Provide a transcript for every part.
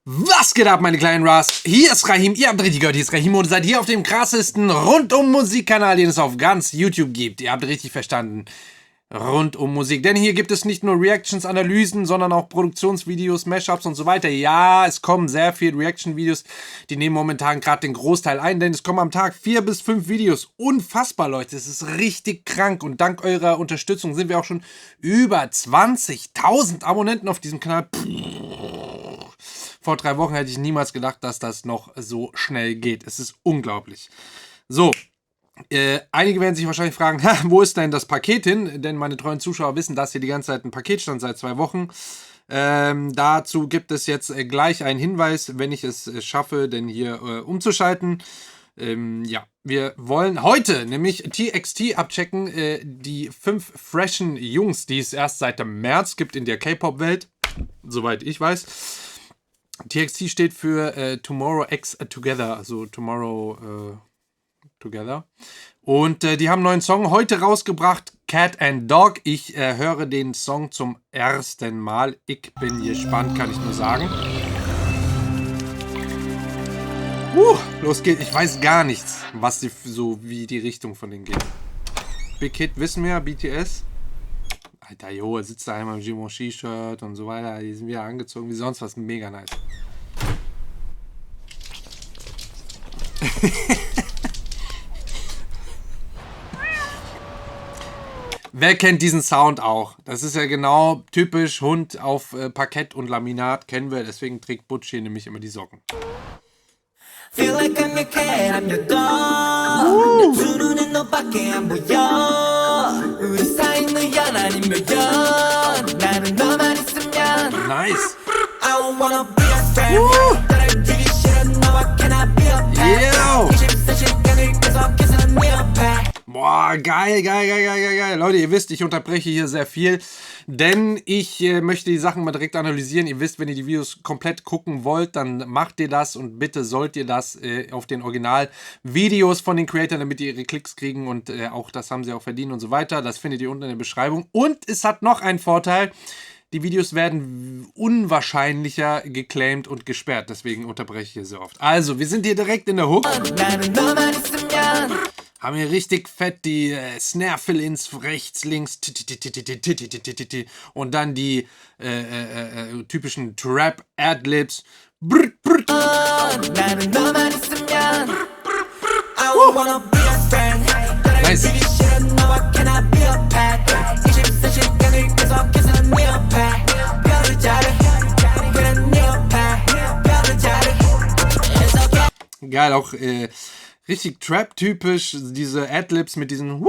Was geht ab, meine kleinen Ras? Hier ist Rahim, ihr habt richtig gehört, hier ist Rahim und seid hier auf dem krassesten Rundum-Musikkanal, den es auf ganz YouTube gibt. Ihr habt richtig verstanden. Rundum Musik. Denn hier gibt es nicht nur Reactions, Analysen, sondern auch Produktionsvideos, Mashups und so weiter. Ja, es kommen sehr viele Reaction-Videos, die nehmen momentan gerade den Großteil ein, denn es kommen am Tag 4 bis 5 Videos. Unfassbar, Leute, es ist richtig krank und dank eurer Unterstützung sind wir auch schon über 20.000 Abonnenten auf diesem Kanal. Vor 3 Wochen hätte ich niemals gedacht, dass das noch so schnell geht. Es ist unglaublich. So. Einige werden sich wahrscheinlich fragen, wo ist denn das Paket hin? Denn meine treuen Zuschauer wissen, dass hier die ganze Zeit ein Paket stand seit 2 Wochen. Dazu gibt es jetzt gleich einen Hinweis, wenn ich es schaffe, denn hier umzuschalten. Ja, wir wollen heute nämlich TXT abchecken, die 5 freshen Jungs, die es erst seit dem März gibt in der K-Pop-Welt, soweit ich weiß. TXT steht für Tomorrow X Together, also Tomorrow Together. Und die haben einen neuen Song heute rausgebracht, Cat and Dog. Ich höre den Song zum ersten Mal. Ich bin gespannt, kann ich nur sagen. Los geht's. Ich weiß gar nichts, was wie die Richtung von denen geht. Big Hit wissen wir, BTS. Alter, jo, er sitzt da einmal im Givenchy-Shirt und so weiter. Die sind wieder angezogen wie sonst was. Mega nice. Wer kennt diesen Sound auch? Das ist ja genau typisch Hund auf Parkett und Laminat. Kennen wir, deswegen trägt Butch hier nämlich immer die Socken. Feel like I'm your cat, I'm your dog. 내 두 눈엔 너밖에 안 보여. 우리 사이는 연 아니면 연. 나는 너만 있으면. Nice. I don't wanna be a friend. 너를 주기 싫은 너와 can I be a pet? 24시간을 계속해서 네 옆에. Boah, geil. Leute, ihr wisst, ich unterbreche hier sehr viel, denn ich möchte die Sachen mal direkt analysieren. Ihr wisst, wenn ihr die Videos komplett gucken wollt, dann macht ihr das und bitte sollt ihr das auf den Original-Videos von den Creatoren, damit ihr ihre Klicks kriegen und auch das haben sie auch verdient und so weiter. Das findet ihr unten in der Beschreibung. Und es hat noch einen Vorteil. Die Videos werden unwahrscheinlicher geclaimed und gesperrt. Deswegen unterbreche ich hier so oft. Also, wir sind hier direkt in der Hook. Haben hier richtig fett die Snare-Fill-Ins rechts, links und dann die typischen Trap-Adlibs. Nice. Geil, auch richtig Trap-typisch, diese Adlibs mit diesen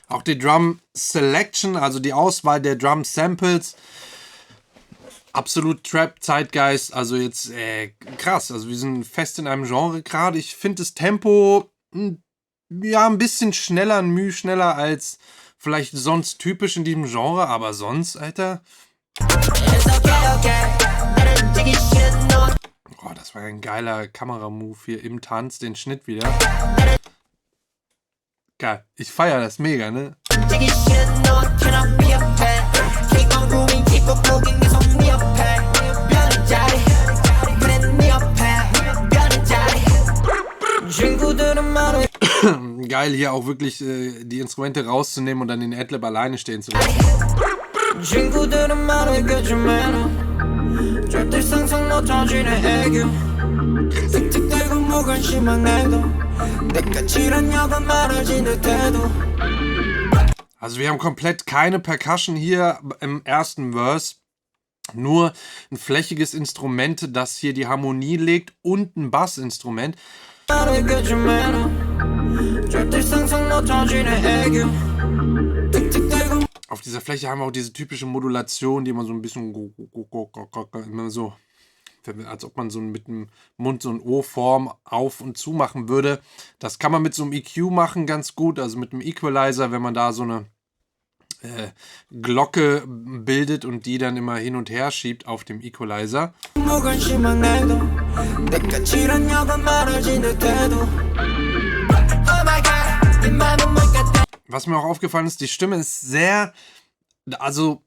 Auch die Drum Selection, also die Auswahl der Drum Samples. Absolut Trap-Zeitgeist, also jetzt krass. Also wir sind fest in einem Genre gerade. Ich finde das Tempo ja ein bisschen schneller, ein Mühe schneller als vielleicht sonst typisch in diesem Genre, aber sonst, Alter. Oh, das war ein geiler Kameramove hier im Tanz, den Schnitt wieder. Geil, ich feiere das mega, ne? Geil, hier auch wirklich die Instrumente rauszunehmen und dann den Adlib alleine stehen zu lassen. Also wir haben komplett keine Percussion hier im ersten Verse. Nur ein flächiges Instrument, das hier die Harmonie legt und ein Bassinstrument. Auf dieser Fläche haben wir auch diese typische Modulation, die man so ein bisschen immer so, als ob man so mit dem Mund so eine O-Form auf und zu machen würde. Das kann man mit so einem EQ machen ganz gut, also mit einem Equalizer, wenn man da so eine Glocke bildet und die dann immer hin und her schiebt auf dem Equalizer. Was mir auch aufgefallen ist, die Stimme ist sehr Also,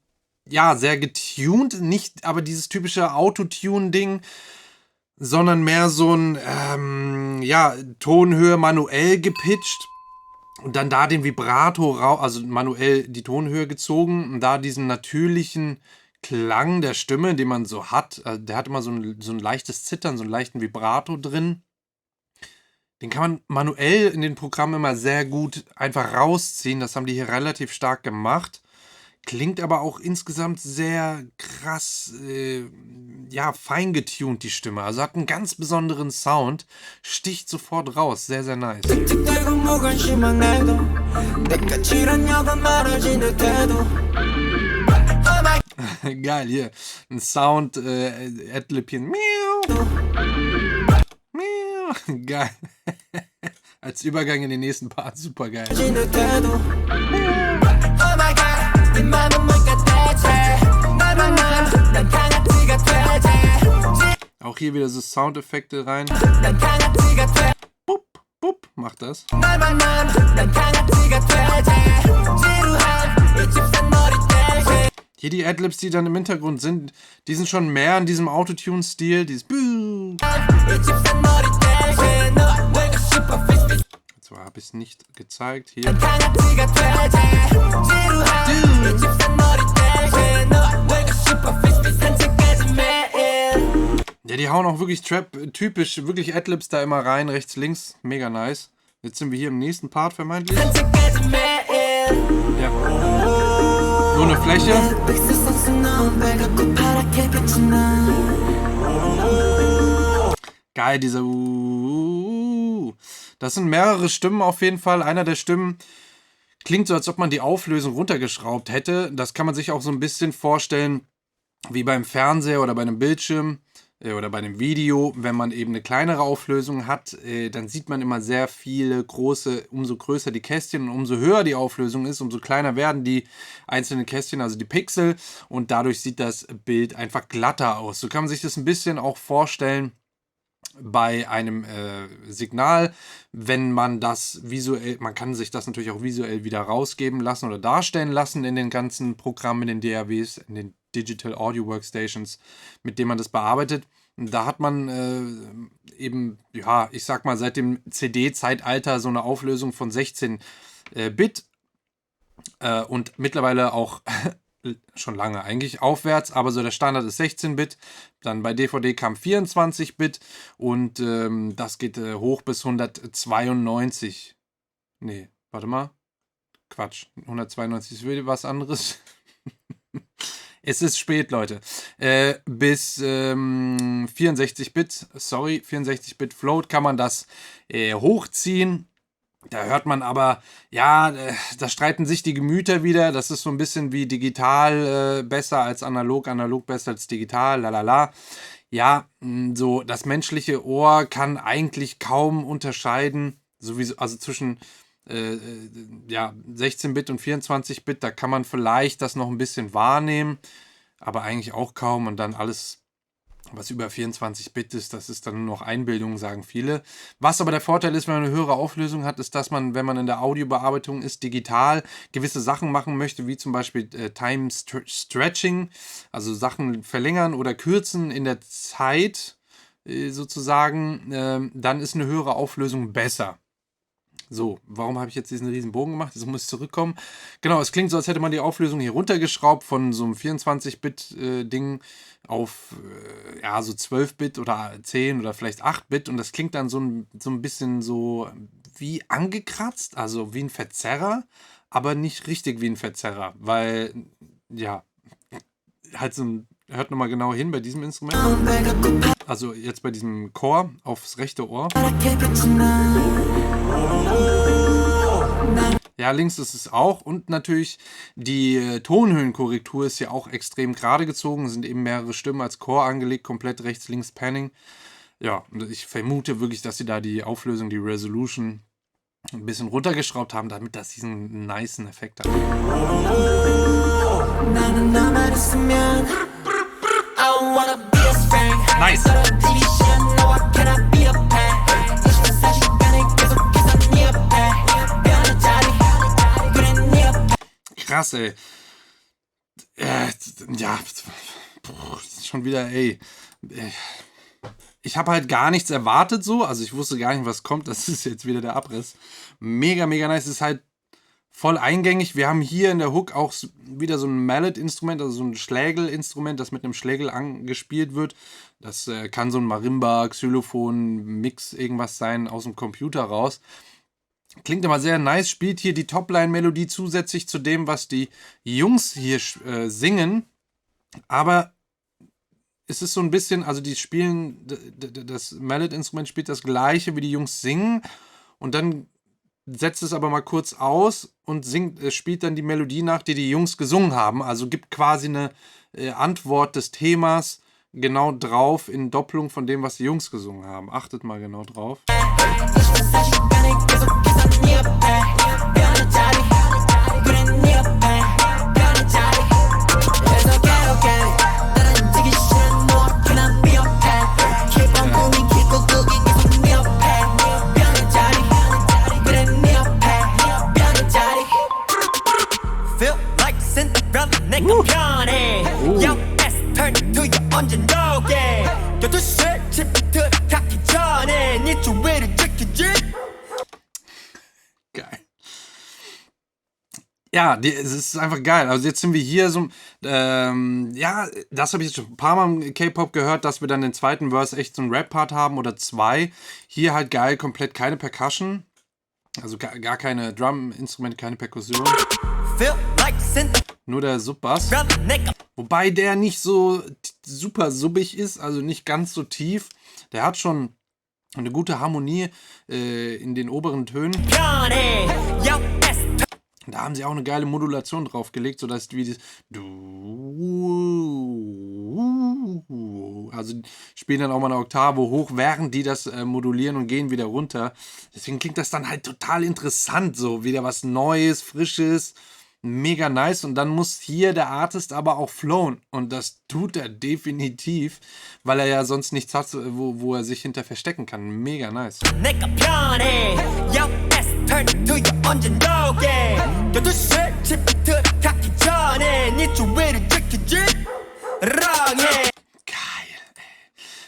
ja, sehr getuned, nicht aber dieses typische Autotune-Ding, sondern mehr so ein, ja, Tonhöhe manuell gepitcht und dann da den Vibrato, also manuell die Tonhöhe gezogen und da diesen natürlichen Klang der Stimme, den man so hat, der hat immer so ein leichtes Zittern, so einen leichten Vibrato drin. Den kann man manuell in den Programmen immer sehr gut einfach rausziehen. Das haben die hier relativ stark gemacht. Klingt aber auch insgesamt sehr krass, ja, fein getuned, die Stimme. Also hat einen ganz besonderen Sound, sticht sofort raus. Sehr, sehr nice. Geil, hier. Ein Sound, Adlibchen. Miau. Miau. Geil. Als Übergang in den nächsten Part, super geil. Auch hier wieder so Soundeffekte rein. Bup, bup, macht das. Hier die Adlibs, die dann im Hintergrund sind, die sind schon mehr in diesem Autotune-Stil. Dieses zwar habe ich es nicht gezeigt. Hier. Ja, die hauen auch wirklich Trap-typisch, wirklich Adlibs da immer rein, rechts, links. Mega nice. Jetzt sind wir hier im nächsten Part vermeintlich. Ja. Nur eine Fläche. Geil, dieser Das sind mehrere Stimmen auf jeden Fall. Einer der Stimmen klingt so, als ob man die Auflösung runtergeschraubt hätte. Das kann man sich auch so ein bisschen vorstellen wie beim Fernseher oder bei einem Bildschirm oder bei einem Video. Wenn man eben eine kleinere Auflösung hat, dann sieht man immer sehr viele große, umso größer die Kästchen und umso höher die Auflösung ist, umso kleiner werden die einzelnen Kästchen, also die Pixel, und dadurch sieht das Bild einfach glatter aus. So kann man sich das ein bisschen auch vorstellen bei einem Signal, wenn man das visuell, man kann sich das natürlich auch visuell wieder rausgeben lassen oder darstellen lassen in den ganzen Programmen, in den DAWs, in den Digital Audio Workstations, mit denen man das bearbeitet. Und da hat man eben, ja, ich sag mal, seit dem CD-Zeitalter so eine Auflösung von 16 Bit und mittlerweile auch schon lange eigentlich aufwärts, aber so der Standard ist 16-Bit. Dann bei DVD kam 24-Bit und das geht hoch bis 192. Nee, warte mal. Quatsch. 192 ist was anderes. Es ist spät, Leute. Bis 64-Bit, sorry, 64-Bit Float kann man das hochziehen. Da hört man aber, ja, da streiten sich die Gemüter wieder. Das ist so ein bisschen wie digital besser als analog, analog besser als digital, lalala. Ja, so das menschliche Ohr kann eigentlich kaum unterscheiden, sowieso, also zwischen ja, 16-Bit und 24-Bit. Da kann man vielleicht das noch ein bisschen wahrnehmen, aber eigentlich auch kaum. Und dann alles, was über 24-Bit ist, das ist dann nur noch Einbildung, sagen viele. Was aber der Vorteil ist, wenn man eine höhere Auflösung hat, ist, dass man, wenn man in der Audiobearbeitung ist, digital gewisse Sachen machen möchte, wie zum Beispiel Time Stretching, also Sachen verlängern oder kürzen in der Zeit sozusagen, dann ist eine höhere Auflösung besser. So, warum habe ich jetzt diesen riesen Bogen gemacht? Jetzt muss ich zurückkommen. Genau, es klingt so, als hätte man die Auflösung hier runtergeschraubt von so einem 24-Bit-Ding auf ja, so 12-Bit oder 10 oder vielleicht 8-Bit, und das klingt dann so ein bisschen so wie angekratzt, also wie ein Verzerrer, aber nicht richtig wie ein Verzerrer, weil, ja, halt so ein, hört nochmal genau hin bei diesem Instrument. Also jetzt bei diesem Chor aufs rechte Ohr. Ja, links ist es auch, und natürlich die Tonhöhenkorrektur ist ja auch extrem gerade gezogen, es sind eben mehrere Stimmen als Chor angelegt, komplett rechts, links Panning. Ja, und ich vermute wirklich, dass sie da die Auflösung, die Resolution ein bisschen runtergeschraubt haben, damit das diesen nicen Effekt hat. Nice! Krass, ey. Ja, schon wieder, ey. Ich habe halt gar nichts erwartet so, also ich wusste gar nicht, was kommt. Das ist jetzt wieder der Abriss. Mega, mega nice. Es ist halt voll eingängig. Wir haben hier in der Hook auch wieder so ein Mallet-Instrument, also so ein Schlägelinstrument, das mit einem Schlägel angespielt wird. Das kann so ein Marimba, Xylophon, Mix, irgendwas sein aus dem Computer raus. Klingt immer sehr nice, spielt hier die Topline-Melodie zusätzlich zu dem, was die Jungs hier singen. Aber es ist so ein bisschen, also die spielen, das Mallet-Instrument spielt das gleiche, wie die Jungs singen. Und dann setzt es aber mal kurz aus und spielt dann die Melodie nach, die die Jungs gesungen haben. Also gibt quasi eine Antwort des Themas genau drauf in Doppelung von dem, was die Jungs gesungen haben. Achtet mal genau drauf. Geil. Ja, es ist einfach geil. Also jetzt sind wir hier so, ja, das habe ich jetzt schon ein paar Mal im K-Pop gehört, dass wir dann den zweiten Verse echt so einen Rap-Part haben oder zwei. Hier halt geil, komplett keine Percussion. Also gar keine Drum-Instrumente, keine Perkussion. Nur der Subbass. Wobei der nicht so super subbig ist, also nicht ganz so tief. Der hat schon eine gute Harmonie in den oberen Tönen. Da haben sie auch eine geile Modulation draufgelegt, sodass wie das also spielen dann auch mal eine Oktave hoch, während die das modulieren und gehen wieder runter. Deswegen klingt das dann halt total interessant, so wieder was Neues, Frisches, mega nice. Und dann muss hier der Artist aber auch flowen. Und das tut er definitiv, weil er ja sonst nichts hat, wo er sich hinter verstecken kann. Mega nice. Geil, ey.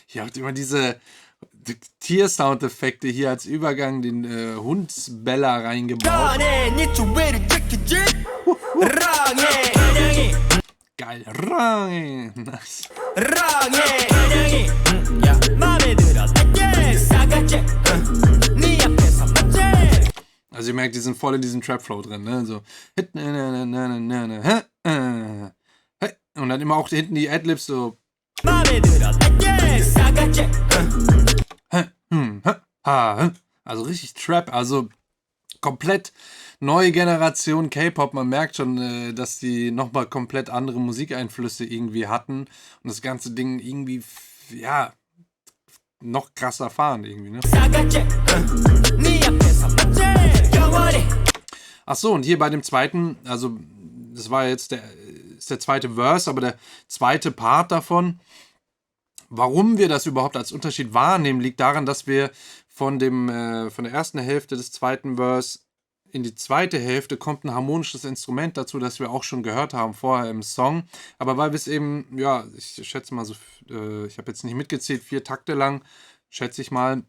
Hier habt immer diese Tier-Soundeffekte hier als Übergang, den Hundsbeller reingebaut. Geil. Nice. Also ihr merkt, die sind voll in diesem Trap-Flow drin, ne? So. Und dann immer auch hinten die Adlibs so. Also richtig Trap, also komplett neue Generation K-Pop. Man merkt schon, dass die nochmal komplett andere Musikeinflüsse irgendwie hatten und das ganze Ding irgendwie, ja, noch krasser fahren irgendwie, ne? Ach so, und hier bei dem zweiten, also das war jetzt der zweite Verse, aber der zweite Part davon. Warum wir das überhaupt als Unterschied wahrnehmen, liegt daran, dass wir von der ersten Hälfte des zweiten Verse in die zweite Hälfte kommt ein harmonisches Instrument dazu, das wir auch schon gehört haben vorher im Song. Aber weil wir es eben, ja, ich schätze mal so, ich habe jetzt nicht mitgezählt, 4 Takte lang, schätze ich mal,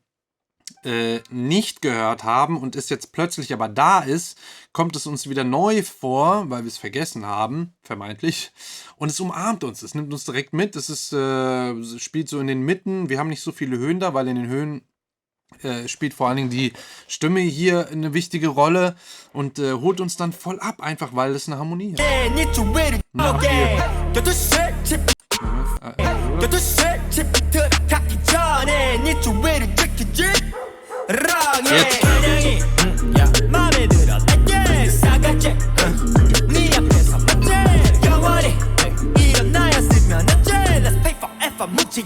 nicht gehört haben und es jetzt plötzlich aber da ist, kommt es uns wieder neu vor, weil wir es vergessen haben, vermeintlich. Und es umarmt uns, es nimmt uns direkt mit, es spielt so in den Mitten, wir haben nicht so viele Höhen da, weil in den Höhen spielt vor allen Dingen die Stimme hier eine wichtige Rolle und holt uns dann voll ab, einfach weil es eine Harmonie hat.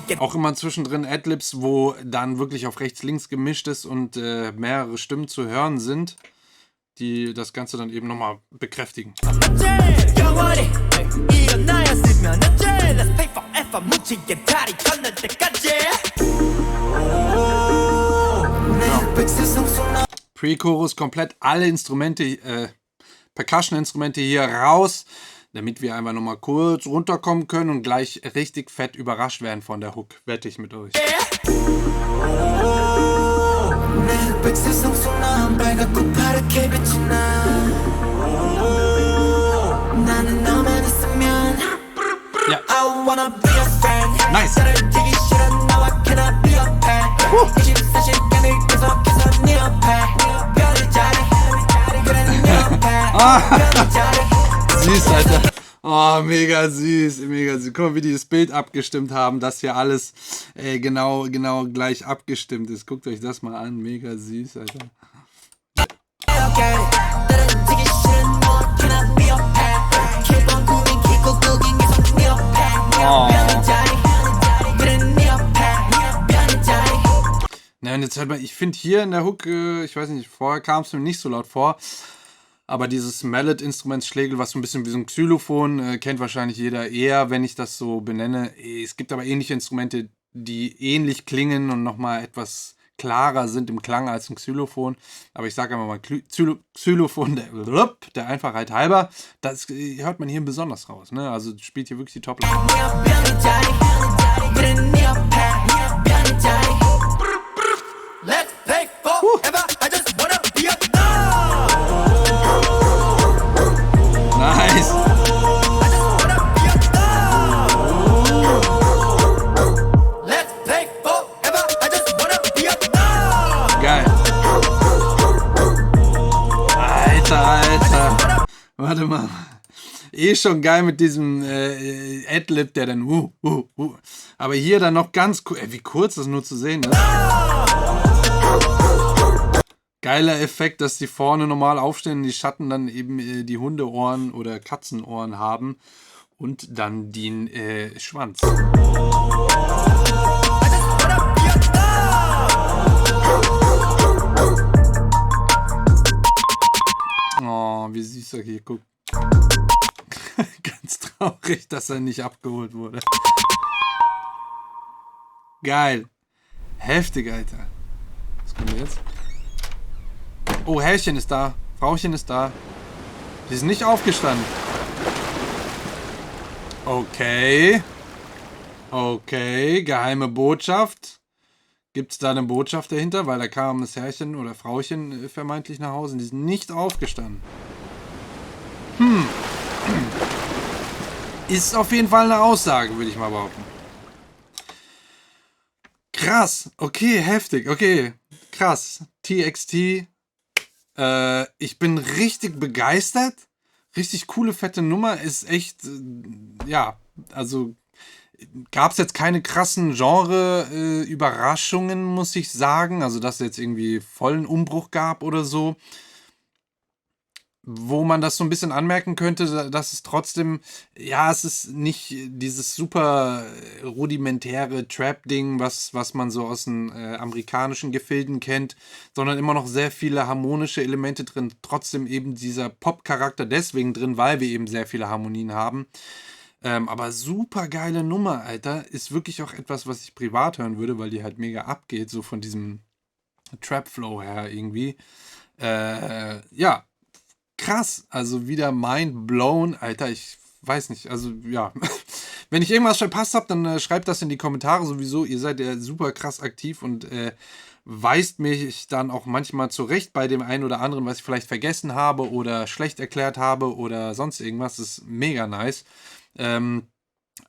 Jetzt. Auch immer zwischendrin Adlibs, wo dann wirklich auf rechts-links gemischt ist und mehrere Stimmen zu hören sind, die das Ganze dann eben nochmal bekräftigen. Pre-Chorus komplett alle Instrumente, Percussion-Instrumente hier raus. damit wir einfach nochmal kurz runterkommen können und gleich richtig fett überrascht werden von der Hook. Wette ich mit euch. Ja. Nice. Süß, Alter. Oh, mega süß, mega süß. Guck mal, wie die das Bild abgestimmt haben, dass hier alles genau gleich abgestimmt ist. Guckt euch das mal an, mega süß, Alter. Oh. Na, und jetzt hört man, ich finde hier in der Hook, ich weiß nicht, vorher kam es mir nicht so laut vor, aber dieses Mallet-Instrumentsschlägel, was so ein bisschen wie so ein Xylophon, kennt wahrscheinlich jeder eher, wenn ich das so benenne. Es gibt aber ähnliche Instrumente, die ähnlich klingen und nochmal etwas klarer sind im Klang als ein Xylophon. Aber ich sage einfach mal Xylophon, der Einfachheit halber, das hört man hier besonders raus. Ne? Also spielt hier wirklich die Top-Line. Nice. Geil. Alter. Warte mal. Schon geil mit diesem Adlib, der dann Aber hier dann noch ganz cool. Wie kurz das nur zu sehen ist. Geiler Effekt, dass die vorne normal aufstehen und die Schatten dann eben die Hundeohren oder Katzenohren haben und dann den Schwanz. Oh, wie süß er hier guckt. Ganz traurig, dass er nicht abgeholt wurde. Geil. Heftig, Alter. Was kommt jetzt? Oh, Herrchen ist da. Frauchen ist da. Sie ist nicht aufgestanden. Okay. Okay, geheime Botschaft. Gibt es da eine Botschaft dahinter? Weil da kam das Herrchen oder Frauchen vermeintlich nach Hause und die sind nicht aufgestanden. Ist auf jeden Fall eine Aussage, würde ich mal behaupten. Krass. Okay, heftig. Okay, krass. TXT. Ich bin richtig begeistert. Richtig coole, fette Nummer. Ist echt, ja, also gab es jetzt keine krassen Genre-Überraschungen, muss ich sagen. Also, dass es jetzt irgendwie vollen Umbruch gab oder so. Wo man das so ein bisschen anmerken könnte, dass es trotzdem, ja, es ist nicht dieses super rudimentäre Trap-Ding, was man so aus den amerikanischen Gefilden kennt, sondern immer noch sehr viele harmonische Elemente drin. Trotzdem eben dieser Pop-Charakter deswegen drin, weil wir eben sehr viele Harmonien haben. Aber super geile Nummer, Alter. Ist wirklich auch etwas, was ich privat hören würde, weil die halt mega abgeht, so von diesem Trap-Flow her irgendwie. Ja. Krass, also wieder mind blown, Alter, ich weiß nicht, also ja, wenn ich irgendwas verpasst habe, dann schreibt das in die Kommentare sowieso, ihr seid ja super krass aktiv und weist mich dann auch manchmal zurecht bei dem einen oder anderen, was ich vielleicht vergessen habe oder schlecht erklärt habe oder sonst irgendwas, das ist mega nice.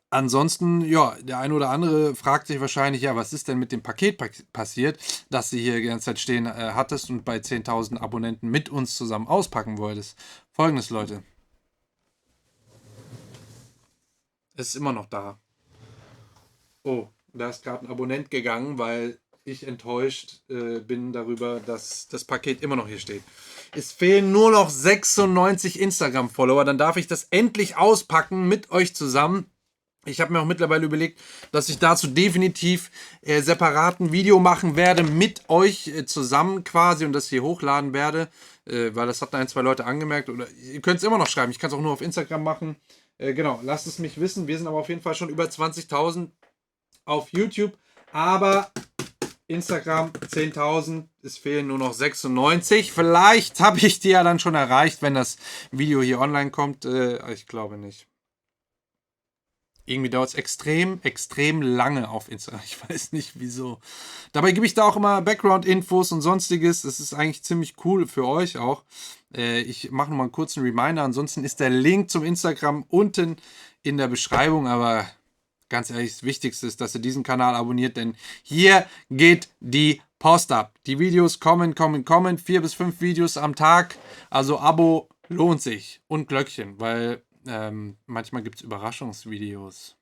Ansonsten, ja, der eine oder andere fragt sich wahrscheinlich, ja, was ist denn mit dem Paket passiert, das du hier die ganze Zeit stehen hattest und bei 10.000 Abonnenten mit uns zusammen auspacken wolltest. Folgendes, Leute. Es ist immer noch da. Oh, da ist gerade ein Abonnent gegangen, weil ich enttäuscht bin darüber, dass das Paket immer noch hier steht. Es fehlen nur noch 96 Instagram-Follower, dann darf ich das endlich auspacken mit euch zusammen. Ich habe mir auch mittlerweile überlegt, dass ich dazu definitiv separat ein Video machen werde mit euch zusammen quasi und das hier hochladen werde, weil das hatten ein, zwei Leute angemerkt. Oder ihr könnt es immer noch schreiben, ich kann es auch nur auf Instagram machen. Genau, lasst es mich wissen. Wir sind aber auf jeden Fall schon über 20.000 auf YouTube. Aber Instagram 10.000, es fehlen nur noch 96. Vielleicht habe ich die ja dann schon erreicht, wenn das Video hier online kommt. Ich glaube nicht. Irgendwie dauert es extrem, extrem lange auf Instagram. Ich weiß nicht wieso. Dabei gebe ich da auch immer Background-Infos und sonstiges. Das ist eigentlich ziemlich cool für euch auch. Ich mache nochmal einen kurzen Reminder. Ansonsten ist der Link zum Instagram unten in der Beschreibung. Aber ganz ehrlich, das Wichtigste ist, dass ihr diesen Kanal abonniert, denn hier geht die Post ab. Die Videos kommen. 4 bis 5 Videos am Tag. Also Abo lohnt sich. Und Glöckchen, weil manchmal gibt es Überraschungsvideos.